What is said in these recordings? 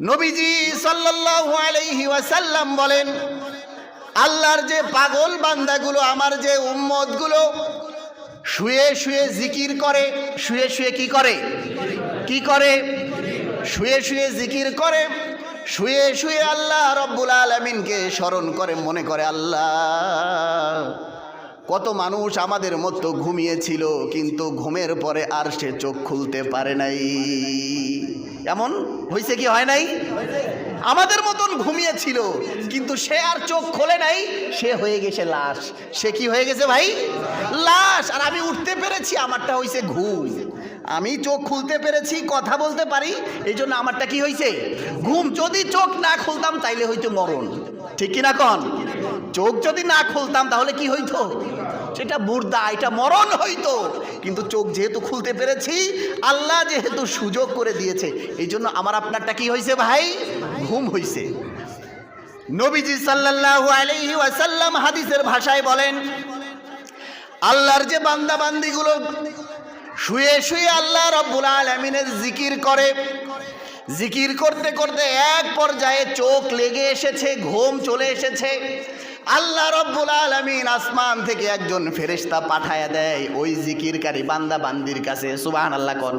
নবীজি সাল্লাল্লাহু আলাইহি ওয়াসাল্লাম বলেন, আল্লাহর যে পাগল বান্দাগুলো, আমার যে উম্মতগুলো শুয়ে শুয়ে জিকির করে, শুয়ে শুয়ে কি করে? শুয়ে শুয়ে জিকির করে, শুয়ে শুয়ে আল্লাহ রব্বুল আলামিনকে স্মরণ করে, মনে করে আল্লাহ। কত মানুষ আমাদের মতো ঘুমিয়েছিল, কিন্তু ঘুমের পরে আর সে চোখ খুলতে পারে নাই। এমন হয়েছে কি হয় নাই? আমাদের মতন ঘুমিয়েছিল, কিন্তু সে আর চোখ খোলে নাই, সে হয়ে গেছে লাশ। সে কি হয়ে গেছে ভাই? লাশ। আর আমি উঠতে পেরেছি, আমারটা হয়েছে ঘুম। আমি চোখ খুলতে পেরেছি, কথা বলতে পারি, এই জন্য আমারটা কি হয়েছে? ঘুম। যদি চোখ না খুলতাম তাইলে হইতো মরণ, ঠিক কিনা কন? চোখ যদি না খুলতাম তাহলে কি হইতো? সেটা মুর্দা, এটা মরণ হইতো। কিন্তু চোখ যেহেতু খুলতে পেরেছি, আল্লাহ যেহেতু সুযোগ করে দিয়েছে, এই জন্য আমার আপনারটা কি হয়েছে ভাই? ঘুম হয়েছে। নবীজি সাল্লাল্লাহু আলাইহি ওয়াসাল্লাম হাদিসের ভাষায় বলেন, আল্লাহর যে বান্দা বান্দিগুলো শুয়ে শুয়ে আল্লাহ রব্বুল আলামিনের জিকির করে, জিকির করতে করতে এক পর্যায়ে চোখ লেগে এসেছে, ঘুম চলে এসেছে, আল্লাহ রব্বুল আলামিন আসমান থেকে একজন ফেরেশতা পাঠায়া দেয় ওই জিকিরকারী বান্দা বান্দির কাছে। সুবহানাল্লাহ কোন?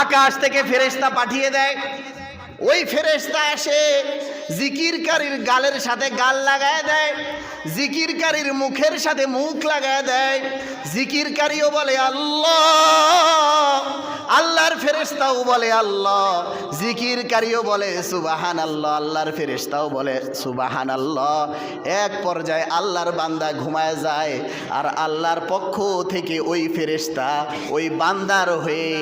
আকাশ থেকে ফেরেশতা পাঠিয়ে দেয়। ওই ফেরেশতা এসে জিকিরকারীর গালের সাথে গাল লাগায় দেয়, জিকিরকারীর মুখের সাথে মুখ লাগায় দেয়। জিকিরকারীও বলে আল্লাহ, আল্লাহর ফেরেশতাও বলে আল্লাহ, জিকিরকারীও বলে সুবহানাল্লাহ, আল্লাহর ফেরেশতাও বলে সুবহানাল্লাহ। এক পর্যায়ে আল্লাহর বান্দা ঘুমায় যায়, আর আল্লাহর পক্ষ থেকে ওই ফেরেশতা ওই বান্দার হয়ে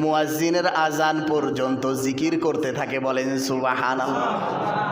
মুয়াজ্জিনের আজান পর্যন্ত জিকির করতে থাকে। বলেন সুবহানাল্লাহ।